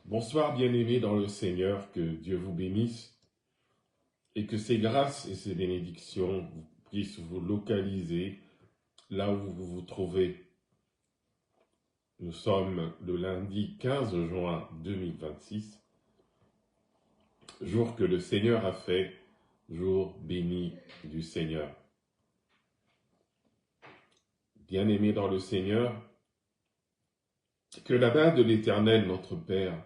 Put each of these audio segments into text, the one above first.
Bonsoir bien-aimés dans le Seigneur, que Dieu vous bénisse et que ses grâces et ses bénédictions puissent vous localiser là où vous vous trouvez. Nous sommes le lundi 15 juin 2026, jour que le Seigneur a fait, jour béni du Seigneur. Bien-aimés dans le Seigneur, que la main de l'Éternel, notre Père,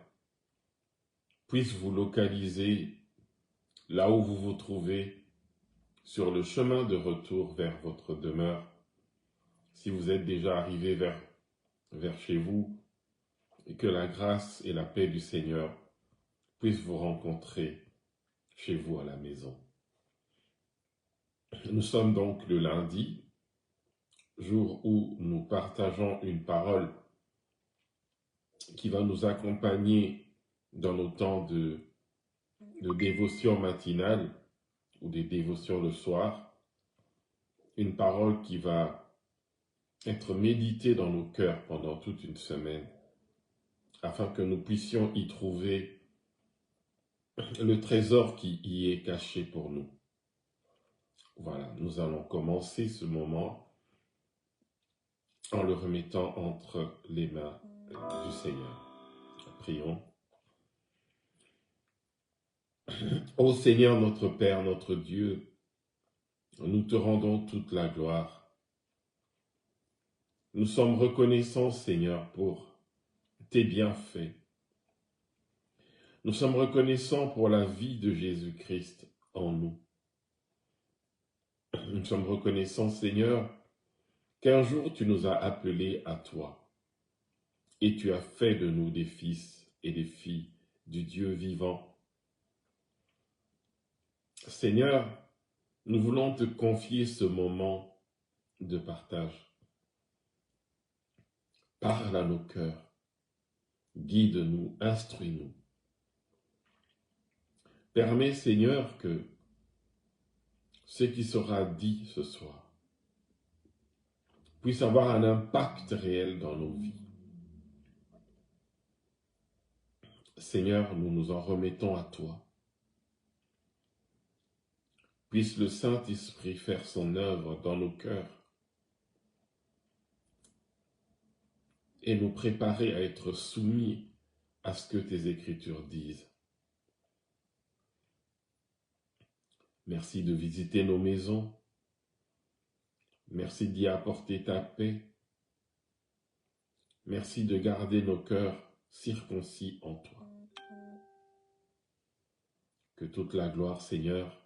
puisse vous localiser là où vous vous trouvez, sur le chemin de retour vers votre demeure. Si vous êtes déjà arrivé vers chez vous, et que la grâce et la paix du Seigneur puissent vous rencontrer chez vous à la maison. Nous sommes donc le lundi, jour où nous partageons une parole qui va nous accompagner dans nos temps de dévotion matinale ou des dévotions le soir, une parole qui va être méditée dans nos cœurs pendant toute une semaine, afin que nous puissions y trouver le trésor qui y est caché pour nous. Voilà, nous allons commencer ce moment en le remettant entre les mains du Seigneur. Prions. Ô Seigneur notre Père, notre Dieu, nous te rendons toute la gloire. Nous sommes reconnaissants, Seigneur, pour tes bienfaits. Nous sommes reconnaissants pour la vie de Jésus-Christ en nous. Nous sommes reconnaissants, Seigneur, qu'un jour tu nous as appelés à toi, et tu as fait de nous des fils et des filles du Dieu vivant. Seigneur, nous voulons te confier ce moment de partage. Parle à nos cœurs, guide-nous, instruis-nous. Permets, Seigneur, que ce qui sera dit ce soir puisse avoir un impact réel dans nos vies. Seigneur, nous nous en remettons à toi. Puisse le Saint-Esprit faire son œuvre dans nos cœurs et nous préparer à être soumis à ce que tes Écritures disent. Merci de visiter nos maisons. Merci d'y apporter ta paix. Merci de garder nos cœurs circoncis en toi. Que toute la gloire, Seigneur,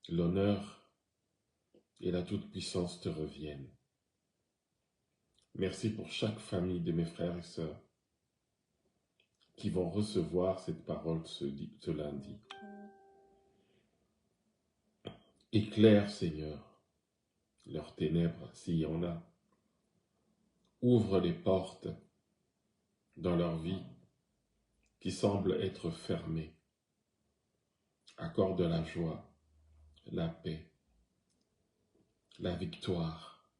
l'honneur et la toute-puissance te reviennent. Merci pour chaque famille de mes frères et sœurs qui vont recevoir cette parole ce lundi. Éclaire, Seigneur, leurs ténèbres s'il y en a. Ouvre les portes dans leur vie qui semblent être fermées. Accorde la joie, la paix, la victoire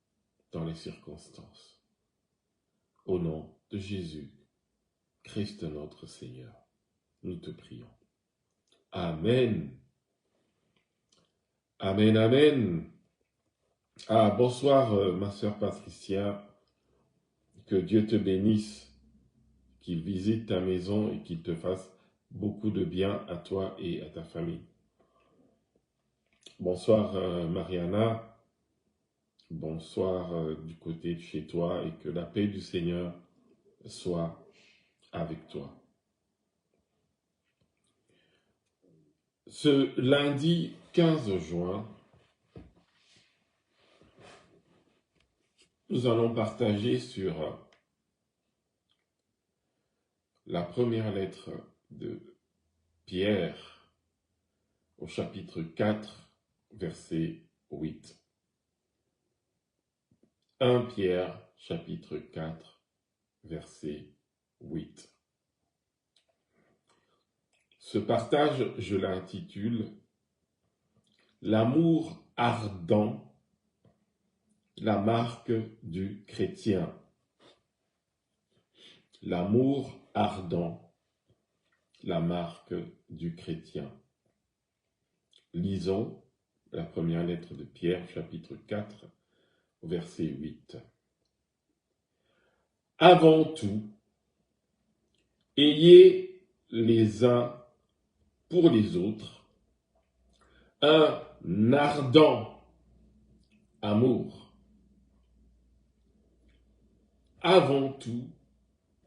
dans les circonstances. Au nom de Jésus, Christ notre Seigneur, nous te prions. Amen. Amen, amen. Ah, bonsoir ma sœur Patricia. Que Dieu te bénisse, qu'il visite ta maison et qu'il te fasse beaucoup de bien à toi et à ta famille. Bonsoir Mariana. Bonsoir du côté de chez toi et que la paix du Seigneur soit avec toi. Ce lundi 15 juin, nous allons partager sur la première lettre de Pierre au chapitre 4, verset 8. 1 Pierre, chapitre 4, verset 8. Ce partage, je l'intitule « L'amour ardent, la marque du chrétien ». L'amour ardent, la marque du chrétien. Lisons la première lettre de Pierre, chapitre 4, verset 8. Avant tout, ayez les uns pour les autres un ardent amour. Avant tout,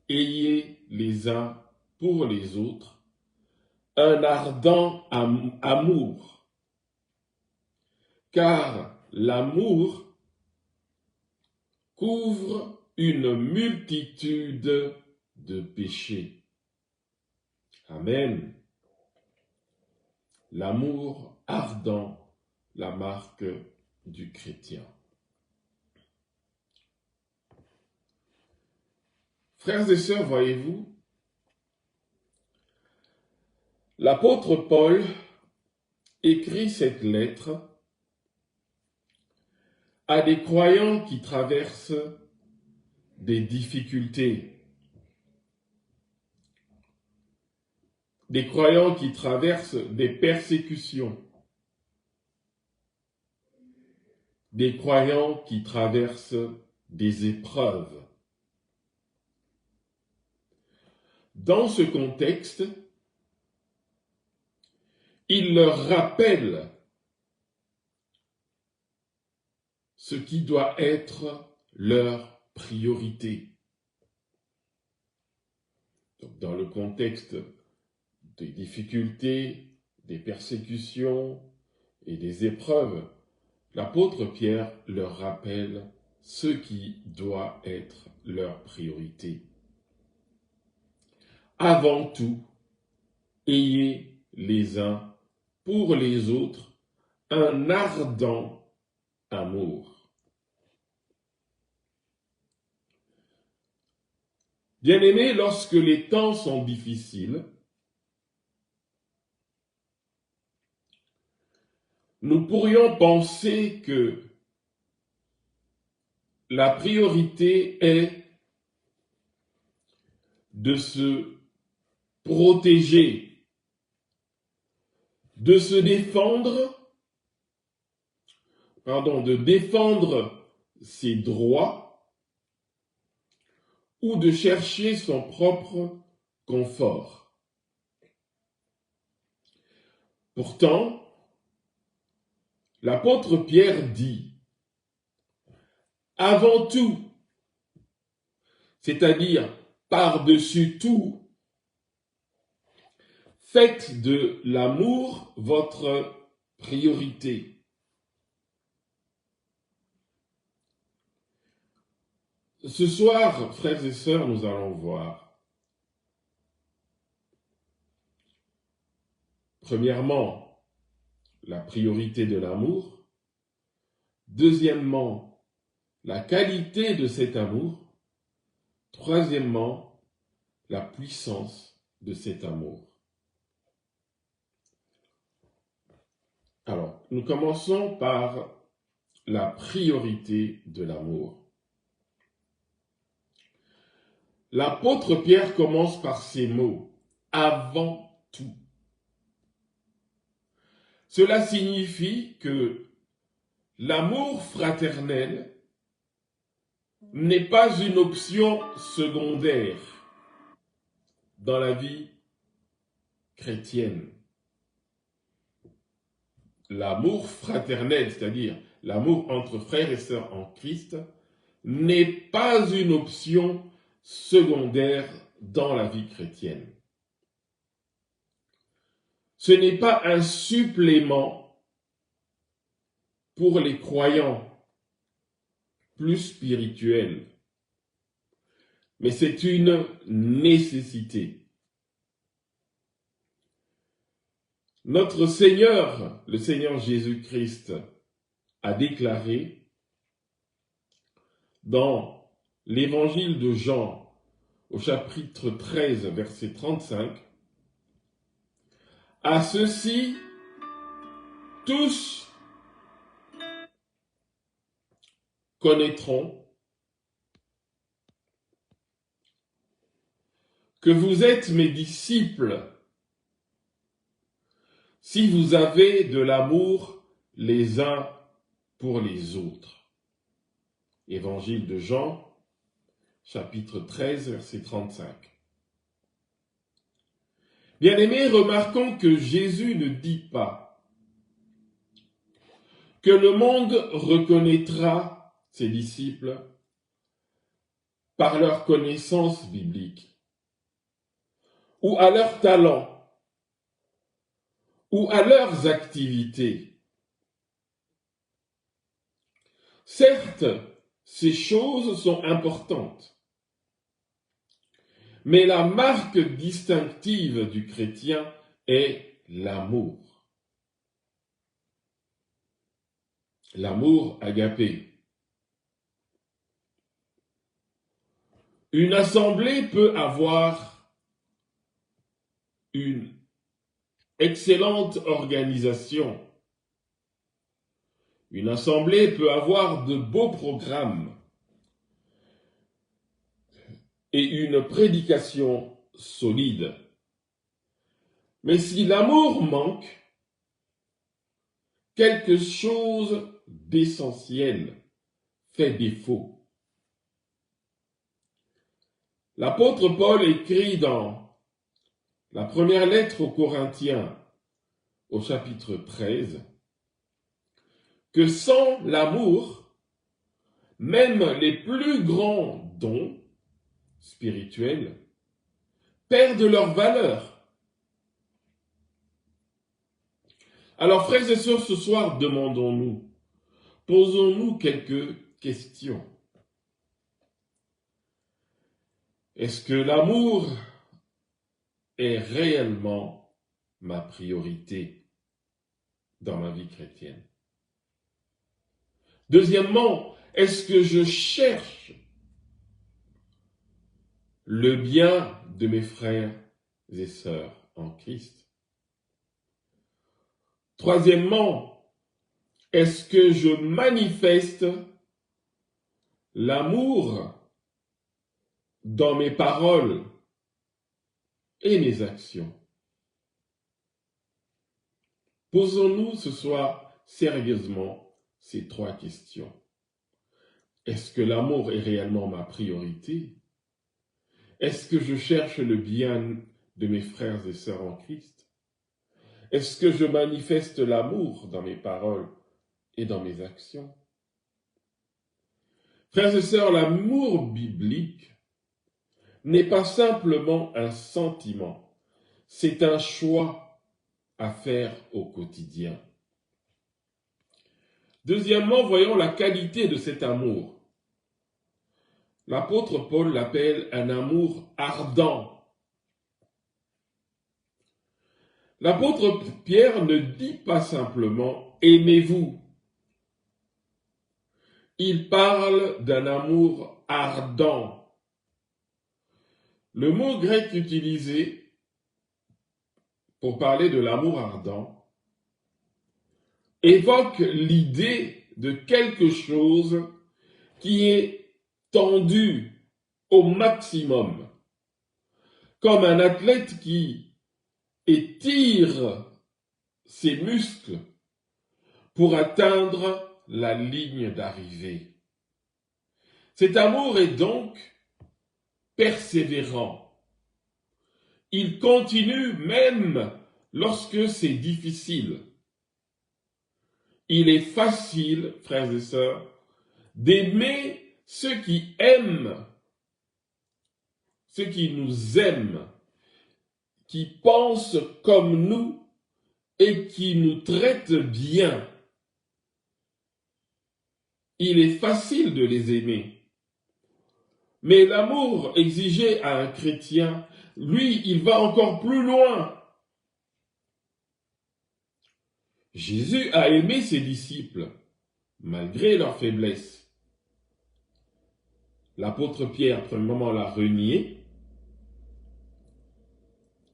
ayez les uns pour les autres un ardent amour, car l'amour couvre une multitude de péchés. Amen. L'amour ardent, la marque du chrétien. Frères et sœurs, voyez-vous, l'apôtre Paul écrit cette lettre à des croyants qui traversent des difficultés, des croyants qui traversent des persécutions, des croyants qui traversent des épreuves. Dans ce contexte, il leur rappelle ce qui doit être leur priorité. Donc, dans le contexte des difficultés, des persécutions et des épreuves, l'apôtre Pierre leur rappelle ce qui doit être leur priorité. Avant tout, ayez les uns pour les autres un ardent amour. Bien-aimés, lorsque les temps sont difficiles, nous pourrions penser que la priorité est de se protéger, de se défendre, de défendre ses droits ou de chercher son propre confort. Pourtant, l'apôtre Pierre dit, avant tout, c'est-à-dire par-dessus tout, faites de l'amour votre priorité. Ce soir, frères et sœurs, nous allons voir, premièrement, la priorité de l'amour. Deuxièmement, la qualité de cet amour. Troisièmement, la puissance de cet amour. Alors, nous commençons par la priorité de l'amour. L'apôtre Pierre commence par ces mots, avant tout. Cela signifie que l'amour fraternel n'est pas une option secondaire dans la vie chrétienne. L'amour fraternel, c'est-à-dire l'amour entre frères et sœurs en Christ, n'est pas une option secondaire dans la vie chrétienne. Ce n'est pas un supplément pour les croyants plus spirituels, mais c'est une nécessité. Notre Seigneur, le Seigneur Jésus-Christ, a déclaré dans l'évangile de Jean, au chapitre 13, verset 35, « À ceux-ci, tous connaîtront que vous êtes mes disciples si vous avez de l'amour les uns pour les autres. Évangile de Jean, chapitre 13, verset 35. Bien-aimés, remarquons que Jésus ne dit pas que le monde reconnaîtra ses disciples par leur connaissance biblique, ou à leur talent, ou à leurs activités. Certes, ces choses sont importantes, mais la marque distinctive du chrétien est l'amour. L'amour agapé. Une assemblée peut avoir une excellente organisation. Une assemblée peut avoir de beaux programmes et une prédication solide. Mais si l'amour manque, quelque chose d'essentiel fait défaut. L'apôtre Paul écrit dans la première lettre aux Corinthiens, au chapitre 13, que sans l'amour, même les plus grands dons spirituels perdent leur valeur. Alors, frères et sœurs, ce soir, demandons-nous, posons-nous quelques questions. Est-ce que l'amour est réellement ma priorité dans ma vie chrétienne? Deuxièmement, est-ce que je cherche le bien de mes frères et sœurs en Christ? Troisièmement, est-ce que je manifeste l'amour dans mes paroles et mes actions? Posons-nous ce soir sérieusement ces trois questions. Est-ce que l'amour est réellement ma priorité? Est-ce que je cherche le bien de mes frères et sœurs en Christ? Est-ce que je manifeste l'amour dans mes paroles et dans mes actions? Frères et sœurs, l'amour biblique n'est pas simplement un sentiment, c'est un choix à faire au quotidien. Deuxièmement, voyons la qualité de cet amour. L'apôtre Paul l'appelle un amour ardent. L'apôtre Pierre ne dit pas simplement « aimez-vous ». Il parle d'un amour ardent. Le mot grec utilisé pour parler de l'amour ardent évoque l'idée de quelque chose qui est tendu au maximum, comme un athlète qui étire ses muscles pour atteindre la ligne d'arrivée. Cet amour est donc persévérant. Il continue même lorsque c'est difficile. Il est facile, frères et sœurs, d'aimer ceux qui aiment, ceux qui nous aiment, qui pensent comme nous et qui nous traitent bien. Il est facile de les aimer. Mais l'amour exigé à un chrétien, lui, il va encore plus loin. Jésus a aimé ses disciples, malgré leur faiblesse. L'apôtre Pierre, pour un moment, l'a renié.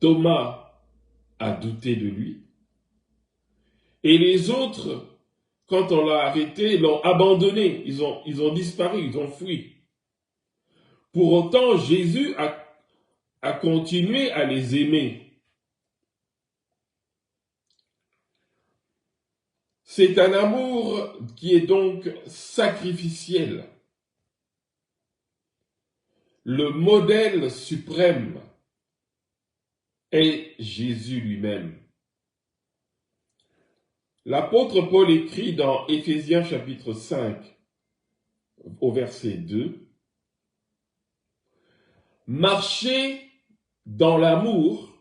Thomas a douté de lui. Et les autres, quand on l'a arrêté, l'ont abandonné. Ils ont disparu, ils ont fui. Pour autant, Jésus a à continuer à les aimer. C'est un amour qui est donc sacrificiel. Le modèle suprême est Jésus lui-même. L'apôtre Paul écrit dans Éphésiens chapitre 5 au verset 2, « Marchez dans l'amour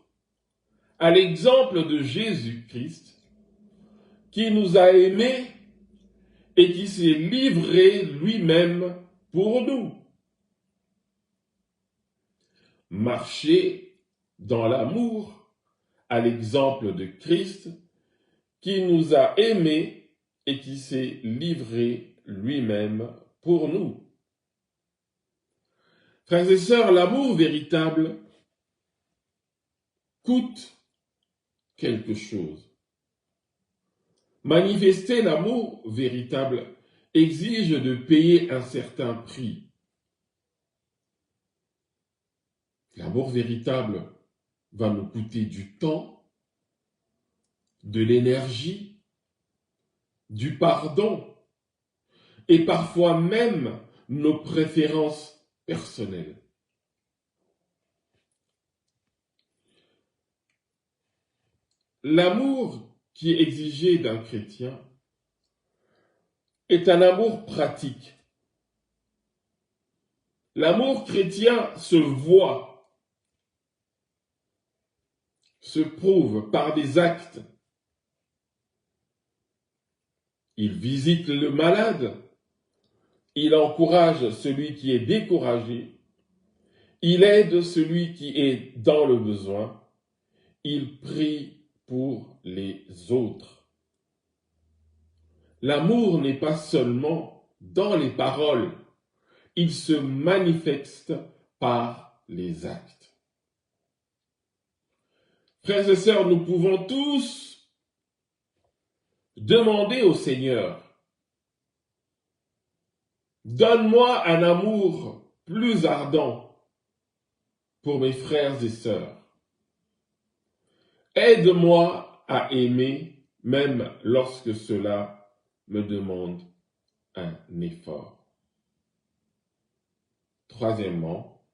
à l'exemple de Jésus-Christ qui nous a aimés et qui s'est livré lui-même pour nous. » Marchez dans l'amour à l'exemple de Christ qui nous a aimés et qui s'est livré lui-même pour nous. Frères et sœurs, l'amour véritable coûte quelque chose. Manifester l'amour véritable exige de payer un certain prix. L'amour véritable va nous coûter du temps, de l'énergie, du pardon et parfois même nos préférences personnelles. L'amour qui est exigé d'un chrétien est un amour pratique. L'amour chrétien se voit, se prouve par des actes. Il visite le malade, il encourage celui qui est découragé, il aide celui qui est dans le besoin, il prie pour les autres. L'amour n'est pas seulement dans les paroles, il se manifeste par les actes. Frères et sœurs, nous pouvons tous demander au Seigneur, donne-moi un amour plus ardent pour mes frères et sœurs. Aide-moi à aimer même lorsque cela me demande un effort. Troisièmement,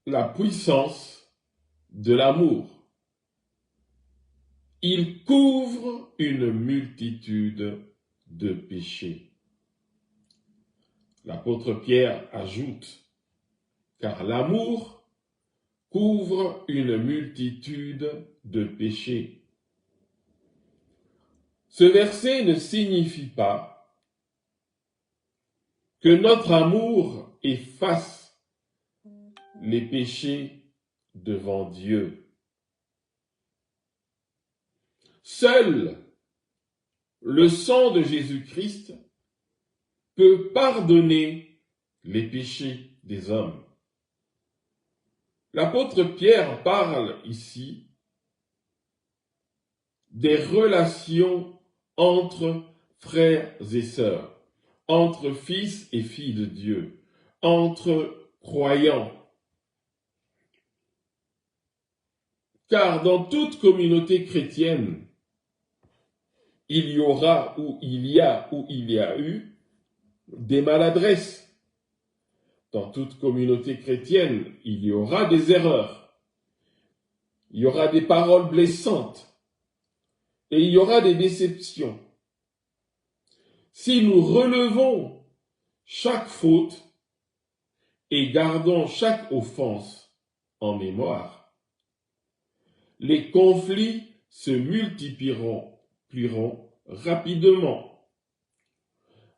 la puissance de l'amour. Il couvre une multitude de péchés. L'apôtre Pierre ajoute, car l'amour couvre une multitude de péchés. Ce verset ne signifie pas que notre amour efface les péchés devant Dieu. Seul le sang de Jésus-Christ peut pardonner les péchés des hommes. L'apôtre Pierre parle ici des relations entre frères et sœurs, entre fils et filles de Dieu, entre croyants. Car dans toute communauté chrétienne, il y aura ou il y a eu des maladresses. Dans toute communauté chrétienne, il y aura des erreurs. Il y aura des paroles blessantes. Et il y aura des déceptions. Si nous relevons chaque faute et gardons chaque offense en mémoire, les conflits se multiplieront rapidement.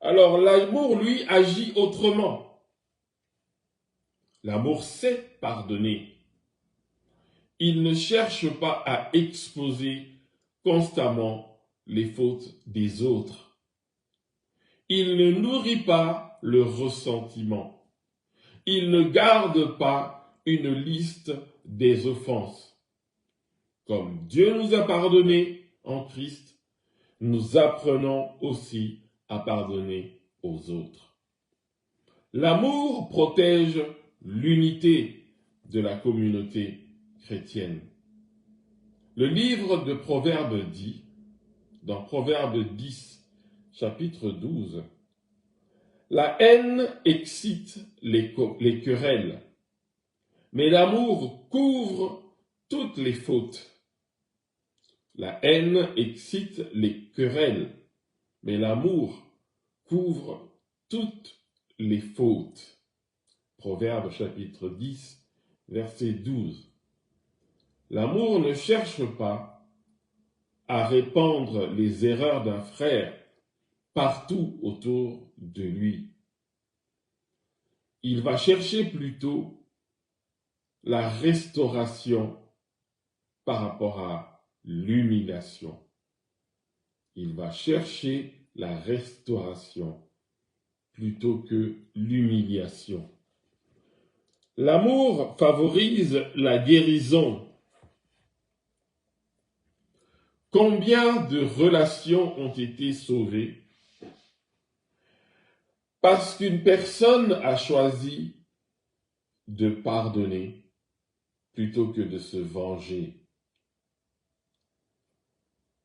Alors l'amour, lui, agit autrement. L'amour sait pardonner. Il ne cherche pas à exposer constamment les fautes des autres. Il ne nourrit pas le ressentiment. Il ne garde pas une liste des offenses. Comme Dieu nous a pardonné en Christ, nous apprenons aussi à pardonner aux autres. L'amour protège l'unité de la communauté chrétienne. Le livre de Proverbes dit, dans Proverbes 10, chapitre 12, « La haine excite les querelles, mais l'amour couvre toutes les fautes. » La haine excite les querelles, mais l'amour couvre toutes les fautes. Proverbe chapitre 10, verset 12. L'amour ne cherche pas à répandre les erreurs d'un frère partout autour de lui. Il va chercher plutôt la restauration par rapport à l'humiliation. Il va chercher la restauration plutôt que l'humiliation. L'amour favorise la guérison. Combien de relations ont été sauvées parce qu'une personne a choisi de pardonner plutôt que de se venger?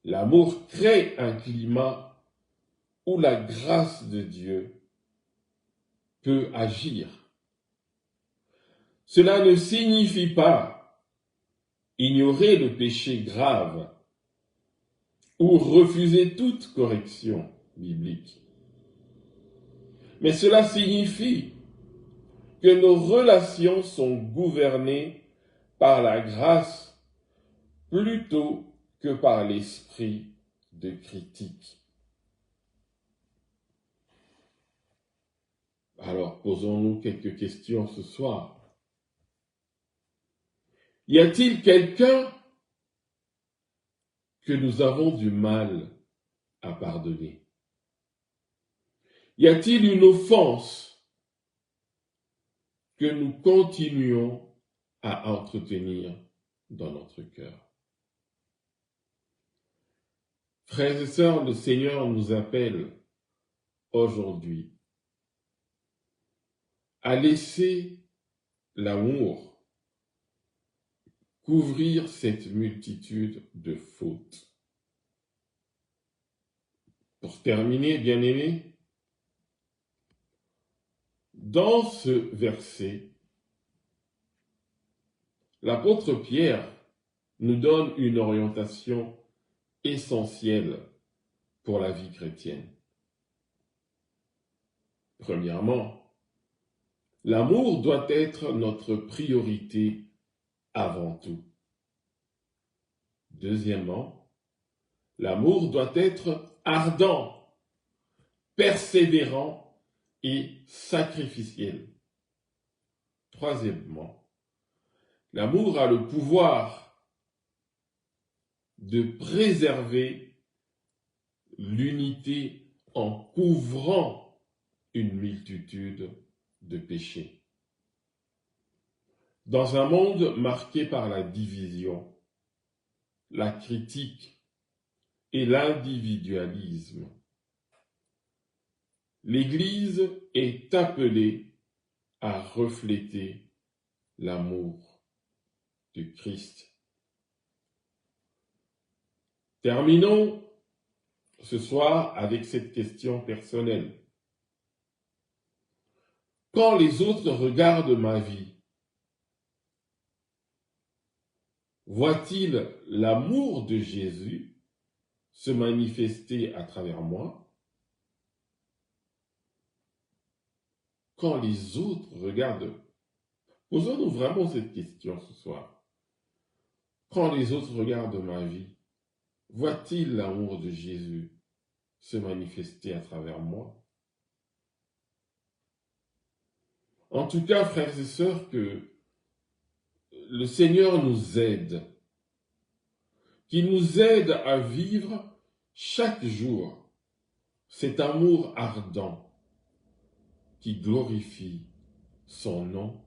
L'amour crée un climat où la grâce de Dieu peut agir. Cela ne signifie pas ignorer le péché grave ou refuser toute correction biblique. Mais cela signifie que nos relations sont gouvernées par la grâce plutôt que par l'esprit de critique. Alors, posons-nous quelques questions ce soir. Y a-t-il quelqu'un que nous avons du mal à pardonner? Y a-t-il une offense que nous continuons à entretenir dans notre cœur? Frères et sœurs, le Seigneur nous appelle aujourd'hui à laisser l'amour couvrir cette multitude de fautes. Pour terminer, bien-aimés, dans ce verset, l'apôtre Pierre nous donne une orientation essentielle pour la vie chrétienne. Premièrement, l'amour doit être notre priorité avant tout. Deuxièmement, l'amour doit être ardent, persévérant et sacrificiel. Troisièmement, l'amour a le pouvoir de préserver l'unité en couvrant une multitude de péchés. Dans un monde marqué par la division, la critique et l'individualisme, l'Église est appelée à refléter l'amour de Christ. Terminons ce soir avec cette question personnelle. Quand les autres regardent ma vie, voient-ils l'amour de Jésus se manifester à travers moi? Quand les autres regardent, posons-nous vraiment cette question ce soir. Quand les autres regardent ma vie, voient-ils l'amour de Jésus se manifester à travers moi? En tout cas, frères et sœurs, que le Seigneur nous aide, qu'il nous aide à vivre chaque jour cet amour ardent qui glorifie son nom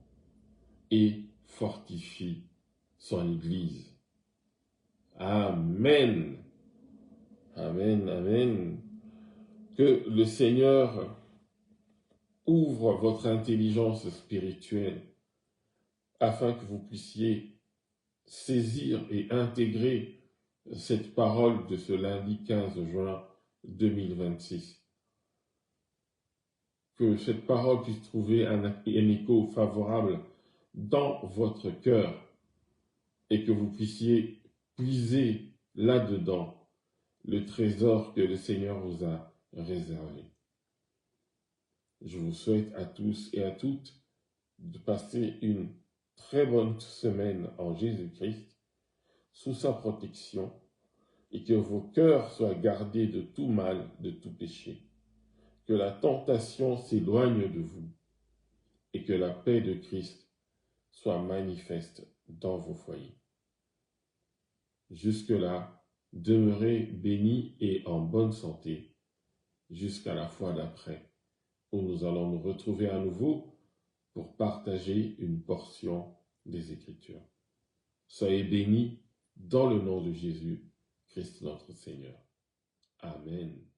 et fortifie son Église. Amen. Amen, amen. Que le Seigneur ouvre votre intelligence spirituelle afin que vous puissiez saisir et intégrer cette parole de ce lundi 15 juin 2026. Que cette parole puisse trouver un écho favorable dans votre cœur et que vous puissiez puiser là-dedans le trésor que le Seigneur vous a réservé. Je vous souhaite à tous et à toutes de passer une très bonne semaine en Jésus-Christ, sous sa protection, et que vos cœurs soient gardés de tout mal, de tout péché. Que la tentation s'éloigne de vous, et que la paix de Christ soit manifeste dans vos foyers. Jusque-là, demeurez bénis et en bonne santé, jusqu'à la fois d'après, où nous allons nous retrouver à nouveau pour partager une portion des Écritures. Soyez bénis dans le nom de Jésus, Christ notre Seigneur. Amen.